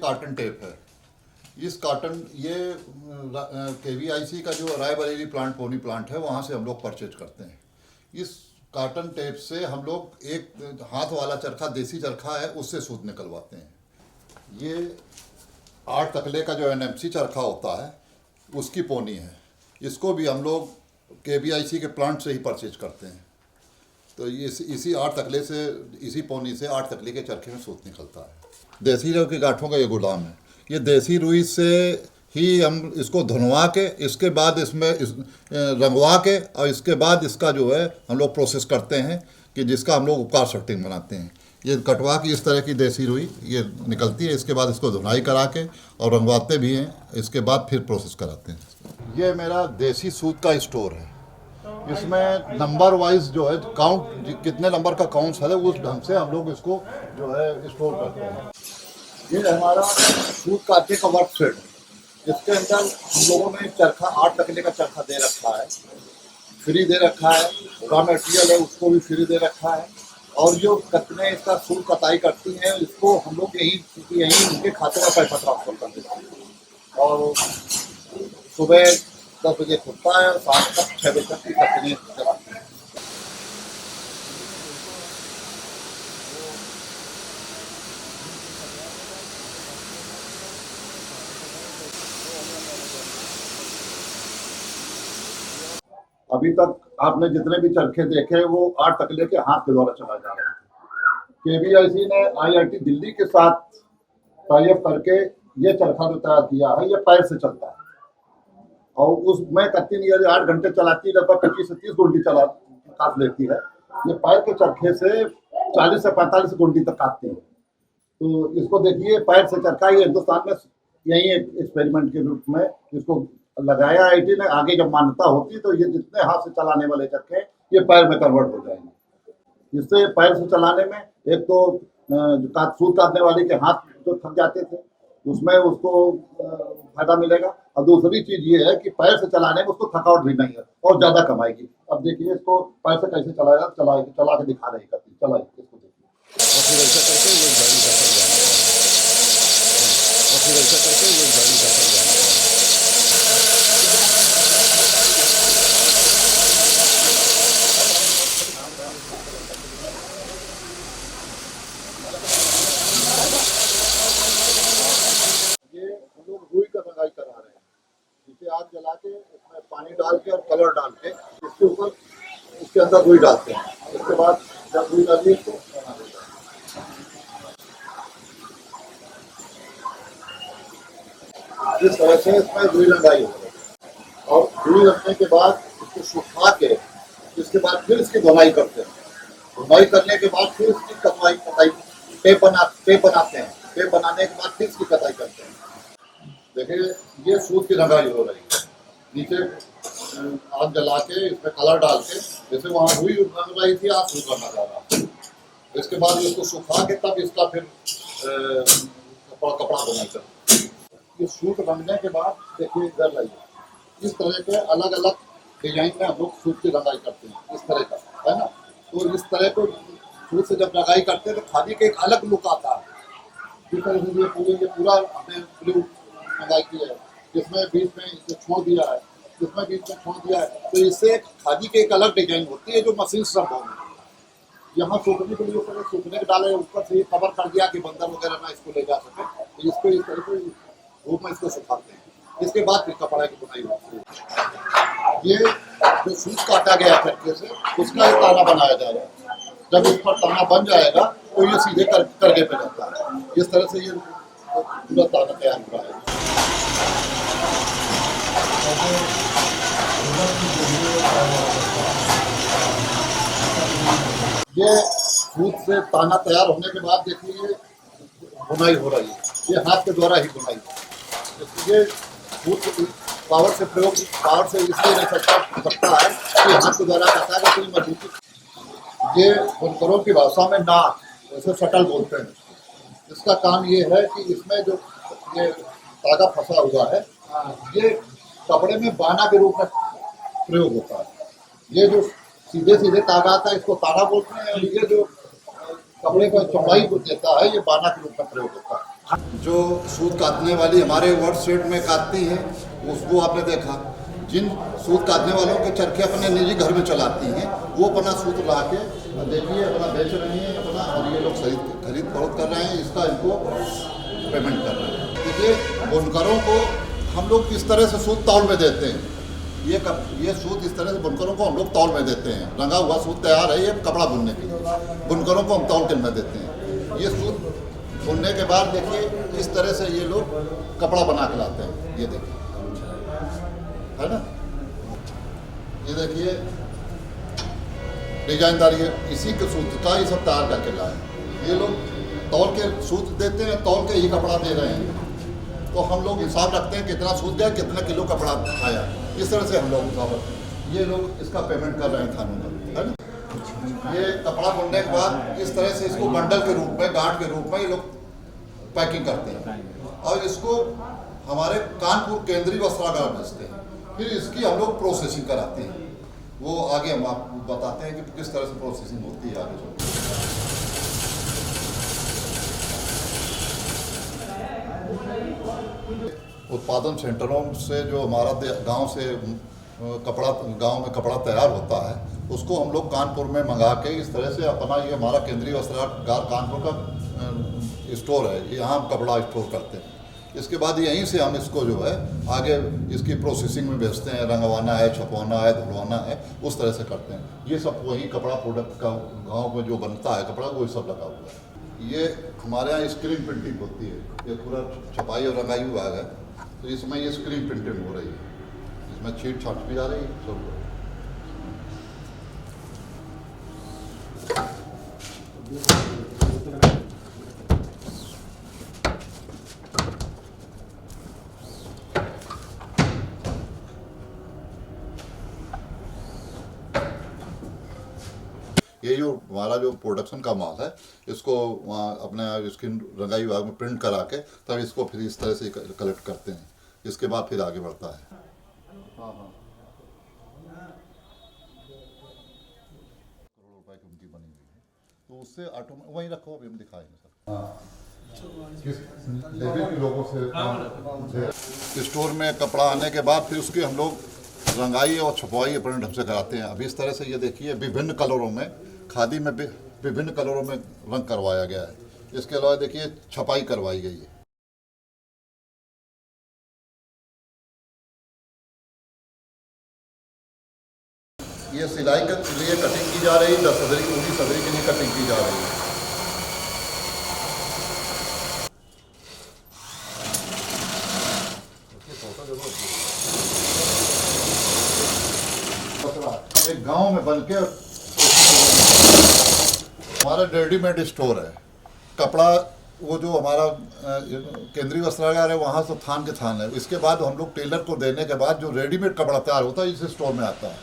Carton tape है। इस carton ये केवीआईसी का जो रायबरेली प्लांट पोनी प्लांट है वहाँ से हम लोग परचेज करते हैं। इस कार्टन टेप से हम लोग एक हाथ वाला चरखा, देसी चरखा है, उससे सूत निकलवाते हैं। ये 8 तकले का जो एनएमसी चरखा होता है उसकी पोनी है। इसको भी हम लोग केवीआईसी के प्लांट से ही परचेज करते हैं। तो ये इसी 8 तकले से, इसी पोनी से 8 तकले के चरखे में सूत निकलता है। देसी रुई की गांठों का ये गोदाम है। ये देसी रुई से ही हम इसको धुलवा के, इसके बाद इसमें रंगवा के, और इसके बाद इसका जो है हम लोग प्रोसेस करते हैं कि जिसका हम लोग उपकार शर्टिंग बनाते हैं। ये कटवा की इस तरह की देसी रुई ये निकलती है। इसके बाद इसको धुलाई करा के और रंगवाते भी हैं। इसके बाद फिर प्रोसेस कराते हैं। ये मेरा देसी सूत का स्टोर है। इसमें नंबर वाइज जो है काउंट, कितने नंबर का काउंट है उस ढंग से हम लोग इसको जो है स्टोर करते हैं। ये हमारा सूत काटने का वर्क सेट है। इसके अंदर हम लोगों ने चरखा 8 तकले का चरखा दे रखा है, फ्री दे रखा है। रॉ मटेरियल है उसको भी फ्री दे रखा है। और जो कतने इसका सूत कताई करती हैं इसको हम लोग यहीं उनके खाते में पैसा ट्रांसफर कर देते हैं। और सुबह 10 बजे खुलता है और शाम तक 6 बजे तक की कतने चलाते हैं। अभी तक आपने जितने भी चरखे देखे वो 8 तकले के हाथ के द्वारा चलाए जा रहे हैं। केवीआईसी ने आईआईटी दिल्ली के साथ टाई अप करके ये चरखा जो तैयार किया है ये पैर से चलता है। और उसमें कत्ती नहीं 8 घंटे चलाती है, लगभग 25 से 30 गुंडी काट लेती है। ये पैर के चरखे से 40 से 45 गुंडी तक काटती है। तो इसको देखिए, पैर से चरखा ये हिंदुस्तान में यही एक एक्सपेरिमेंट के रूप में इसको लगाया आईटी ने। आगे जब मान्यता होती तो ये जितने हाथ से चलाने वाले चरखे ये पैर में कन्वर्ट हो जाएंगे। इससे पैर से चलाने में एक तो सूत काटने वाले के हाथ जो थक जाते थे उसमें उसको फायदा मिलेगा। और दूसरी चीज ये है कि पैर से चलाने में उसको थकावट भी नहीं है और ज्यादा कमाएगी। अब देखिए इसको पैर से कैसे चलाया, चला के दिखा रही करती, चलाइए इसको देखिए। और फिर ऐसा करके वो झाड़ी का सर जाना और फिर ऐसा करके वो झाड़ी का सर जाना। आग जला के इसमें पानी डाल के और कलर डाल के इसके ऊपर इसके अंदर रुई डालते हैं। उसके बाद जब रुई डालिए तो इस तरह से इसमें रुई लगाई होती है। और रुई रखने के बाद इसको सुखा के इसके बाद फिर इसकी धुलाई करते हैं। धुलाई करने के बाद फिर इसकी कताई टेप बनाते हैं। टेप बनाने के बाद फिर इसकी कताई करते हैं। देखिए ये सूत की रंगाई हो रही है। नीचे आग जला के इसमें कलर डाल के, जैसे वहाँ रुई रंग रही थी आप सूत रंगा जा रहा। इसके बाद इसको सुखा के तब इसका फिर कपड़ा बनाई करते। ये सूत रंगने के बाद देखिए इधर लाइए, इस तरह के अलग अलग डिजाइन में हम लोग सूत की रंगाई करते हैं। इस तरह का है ना। तो इस तरह को सूत से जब रंगाई करते हैं तो खादी का एक अलग लुक आता है। इस तरह से ये पूरा हमने ब्लू रंगाई की है, जिसमें बीच में इसे छोड़ दिया है, जिसमें बीच में छोड़ दिया है। तो इससे खादी की एक अलग डिजाइन होती है जो मशीन से संभव है। यहाँ सूखने के लिए ऊपर सूखने के डाले, ऊपर से ये कवर कर दिया कि बंदर वगैरह ना इसको ले जा सके। तो इसको इस तरह से धूप में इसको सुखाते हैं। इसके बाद फिर कपड़ा की बुनाई होती है। ये जो सूत काटा गया चरखे से उसका एक ताना बनाया जा रहा है। जब इस पर ताना बन जाएगा तो ये सीधे करके पे जाता है। इस तरह से ये पूरा ताना तैयार हुआ है। ये सूत से ताना तैयार होने के बाद देखिए बुनाई हो रही है। ये हाथ के द्वारा ही बुनाई है। ये सूत पावर से इसलिए नहीं सकता है कि हाथ के द्वारा करता है कोई मजबूती। ये बुनकरों की भाषा में नाक, जैसे शटल बोलते हैं। इसका काम ये है कि इसमें जो ये धागा फंसा हुआ है ये कपड़े में बाना के रूप में प्रयोग होता है। ये जो सीधे सीधे धागा आता है इसको ताना बोलते हैं। और ये जो कपड़े को चौड़ाई को देता है ये बाना के रूप में प्रयोग होता है। जो सूत काटने वाली हमारे वर्ड स्टेट में काटती हैं, उसको आपने देखा। जिन सूत काटने वालों के चरखे अपने निजी घर में चलाती हैं, वो अपना सूत ला के देखिए अपना बेच रही हैं अपना, और ये लोग खरीद फरोख्त कर रहे हैं, इसका इनको पेमेंट कर रहे हैं। देखिए बुनकरों को हम लोग किस तरह से सूत तौल में देते हैं। ये सूत इस तरह से बुनकरों को हम लोग तौल में देते हैं। रंगा हुआ सूत तैयार है ये कपड़ा बुनने के लिए, बुनकरों को हम तौल के में देते हैं। ये सूत बुनने के बाद देखिए इस तरह से ये लोग कपड़ा बना के लाते हैं। ये देखिए है ना, ये देखिए डिजाइनदार, ये इसी के सूत का ये सब तैयार करके लाए। ये लोग तौल के सूत देते हैं, तौल के ही कपड़ा दे रहे हैं। तो हम लोग हिसाब रखते हैं कितना सूत गया, कितना किलो कपड़ा आया, इस तरह से हम लोग हिसाब रखते हैं। ये लोग इसका पेमेंट कर रहे हैं थानों में, है ना। ये कपड़ा बुनने के बाद इस तरह से इसको बंडल के रूप में, गांठ के रूप में ये लोग पैकिंग करते हैं और इसको हमारे कानपुर केंद्रीय वस्त्रागार भेजते हैं। फिर इसकी हम लोग प्रोसेसिंग कराते हैं। वो आगे हम आपको बताते हैं कि किस तरह से प्रोसेसिंग होती है आगे चलकर। उत्पादन सेंटरों से जो हमारा गांव से गांव में कपड़ा तैयार होता है, उसको हम लोग कानपुर में मंगा के इस तरह से अपना, ये हमारा केंद्रीय वस्त्रागार कानपुर का स्टोर है, यहाँ हम कपड़ा स्टोर करते हैं। इसके बाद यहीं से हम इसको जो है आगे इसकी प्रोसेसिंग में भेजते हैं। रंगवाना है, छपवाना है, धुलवाना है, उस तरह से करते हैं। ये सब वही कपड़ा प्रोडक्ट का गांव में जो बनता है कपड़ा, वो सब लगा हुआ है। ये हमारे यहाँ स्क्रीन प्रिंटिंग होती है। ये पूरा छपाई और रंगाई विभाग है, तो इसमें ये स्क्रीन प्रिंटिंग हो रही है। इसमें छीट छाट भी जा रही है सब। ये जो हमारा जो प्रोडक्शन का माल है, इसको वहाँ अपने स्क्रीन रंगाई विभाग में प्रिंट करा के तब इसको फिर इस तरह से कलेक्ट करते हैं। इसके बाद फिर आगे बढ़ता है। हाँ हाँ, करोड़ रुपए की उनकी बनी हुई है, तो उससे ऑटोमेटिक वहीं रखो, अभी हम दिखाएंगे सर। हाँ, किस लेवल के लोगों से स्टोर में कपड़ा आने के बाद फिर उसकी हम लोग रंगाई और छपवाई प्रिंट हमसे कराते हैं। अभी इस तरह से ये देखिए विभिन्न कलरों में, खादी में विभिन्न कलरों में रंग करवाया गया है। इसके अलावा देखिए छपाई करवाई गई है। ये सिलाई के लिए कटिंग की जा रही है, 10 सदरी, पूरी सदरी के लिए कटिंग की जा रही है। एक गांव में बनके हमारा रेडीमेड स्टोर है। कपड़ा वो जो हमारा केंद्रीय वस्त्रागार है, वहाँ से थान के थान है। इसके बाद हम लोग टेलर को देने के बाद जो रेडीमेड कपड़ा तैयार होता है, इस स्टोर में आता है।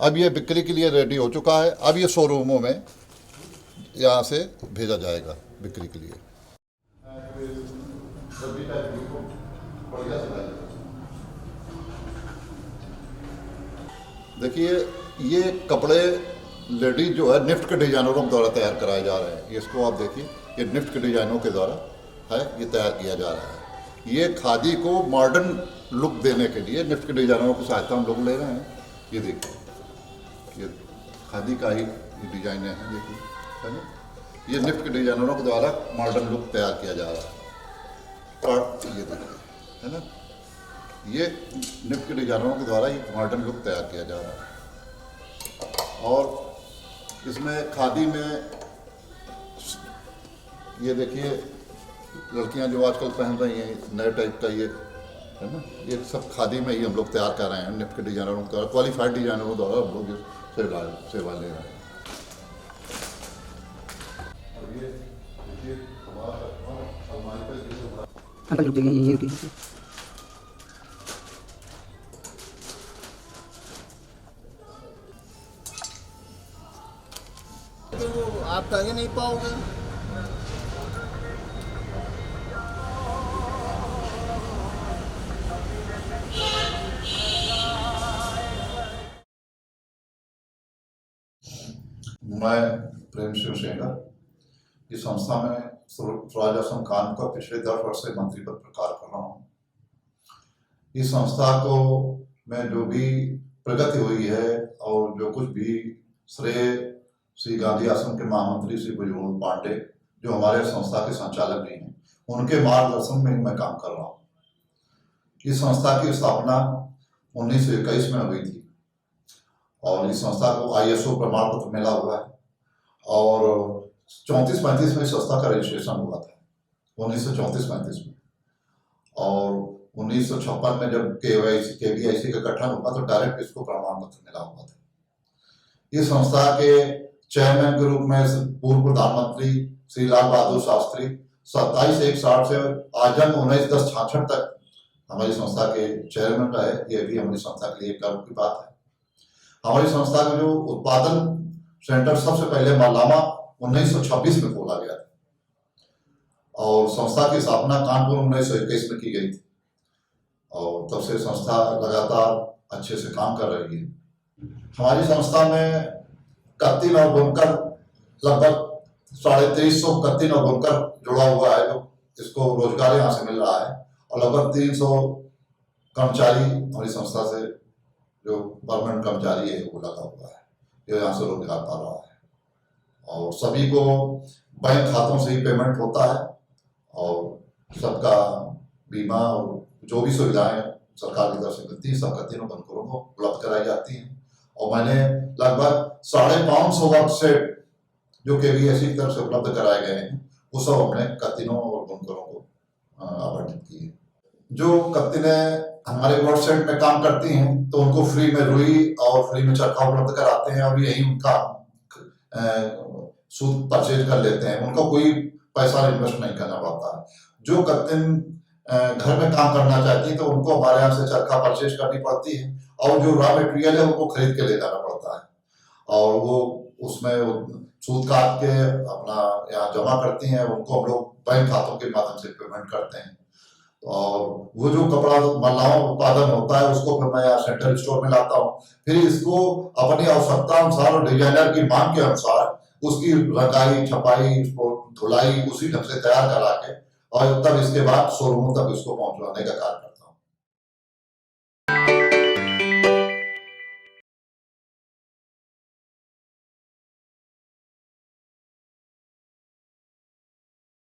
अब ये बिक्री के लिए रेडी हो चुका है। अब ये शोरूमों में यहाँ से भेजा जाएगा बिक्री के लिए। देखिए ये कपड़े लेडीज जो है निफ्ट के डिजाइनरों के द्वारा तैयार कराए जा रहे हैं। इसको आप देखिए, ये निफ्ट के डिजाइनरों के द्वारा है ये तैयार किया जा रहा है। ये खादी को मॉडर्न लुक देने के लिए निफ्ट के डिजाइनरों की सहायता हम लोग ले रहे हैं। ये देखिए, ये खादी का ही डिजाइन है, देखिए है ना। ये निफ्ट के डिजाइनरों के द्वारा मॉडर्न लुक तैयार किया जा रहा है। और ये देखिए है ना, ये निफ्ट के डिजाइनरों के द्वारा ही मॉडर्न लुक तैयार किया जा रहा है। और इसमें खादी में ये देखिए लड़कियां जो आजकल पहन रही हैं नए टाइप का, ये है ना, ये सब खादी में ही हम लोग तैयार कर रहे हैं। निफ्ट के डिजाइनरों के द्वारा, क्वालिफाइड डिजाइनरों द्वारा हम लोग सेवा ले रहे हैं। और ये देखिए तो आप कहीं नहीं पाओगे। मैं प्रेम शिव सेंगर इस संस्था में सुराज हसन खान का पिछले 10 वर्ष से मंत्री पद पर कार्य कर रहा हूँ। इस संस्था को में जो भी प्रगति हुई है और जो कुछ भी श्रेय श्री गांधी आश्रम के महामंत्री श्री बजरंग पांडे जो हमारे संस्था के संचालक भी हैं, उनके मार्गदर्शन में मैं काम कर रहा हूँ। इस संस्था की स्थापना 1921 में हुई थी और इस संस्था को ISO प्रमाण पत्र मिला हुआ है और 34-35 में इस संस्था का रजिस्ट्रेशन हुआ था, 1934-35 में। और 1956 में जब KVIC का गठन हुआ तो डायरेक्ट इसको प्रमाण पत्र मिला हुआ था। इस संस्था के चेयरमैन के रूप में पूर्व प्रधानमंत्री श्री लाल बहादुर शास्त्री 27/1/60 से आजम 19/10/66 तक हमारी संस्था के चेयरमैन रहे। ये भी हमारी संस्था के लिए गर्व की बात है। हमारी संस्था का जो उत्पादन सेंटर सबसे पहले मालामा 1926 में खोला गया था और संस्था की स्थापना कानपुर 1921 में की गई थी और तब से संस्था लगातार अच्छे से काम कर रही है। हमारी संस्था में कत्तिन और बुनकर लगभग 2350 कत्तिन और बुनकर जुड़ा हुआ है, जो इसको रोजगार यहाँ से मिल रहा है और लगभग 300 कर्मचारी हमारी संस्था से जो परमानेंट कर्मचारी है वो लगा हुआ है, जो यहाँ से रोजगार पा रहा है और सभी को बैंक खातों से ही पेमेंट होता है और सबका बीमा और जो भी सुविधाएं सरकार की तरफ से मिलती है सब कत्तिनों बनकरों को उपलब्ध कराई जाती हैं। और मैंने लगभग 550 वर्कशॉप जो KVIC की तरफ से उपलब्ध कराए गए हैं वो सब अपने कत्तिनों और बुनकरों को आवंटित किए। जो कत्तिने हमारे वर्कशॉप में काम करती हैं तो उनको फ्री में रुई और फ्री में चरखा उपलब्ध कराते हैं और यही उनका सूत परचेज कर लेते हैं, उनको कोई पैसा इन्वेस्ट नहीं करना पड़ता है। जो कत्तिन घर में काम करना चाहती है तो उनको हमारे यहाँ से चरखा परचेज करनी पड़ती है और जो रॉ मटेरियल है उनको खरीद के ले जाना पड़ता है और वो उसमें सूत काट के अपना यहाँ जमा करती हैं, उनको हम लोग बैंक खातों के माध्यम से पेमेंट करते हैं और वो जो कपड़ा महिलाओं उत्पादन होता है उसको फिर मैं यहाँ सेंट्रल स्टोर में लाता हूँ, फिर इसको अपनी आवश्यकता अनुसार और डिजाइनर की मांग के अनुसार उसकी रंगाई छपाई धुलाई उसी ढंग से तैयार करा के और तब इसके बाद शोरूमों तक इसको पहुंचवाने का कार्य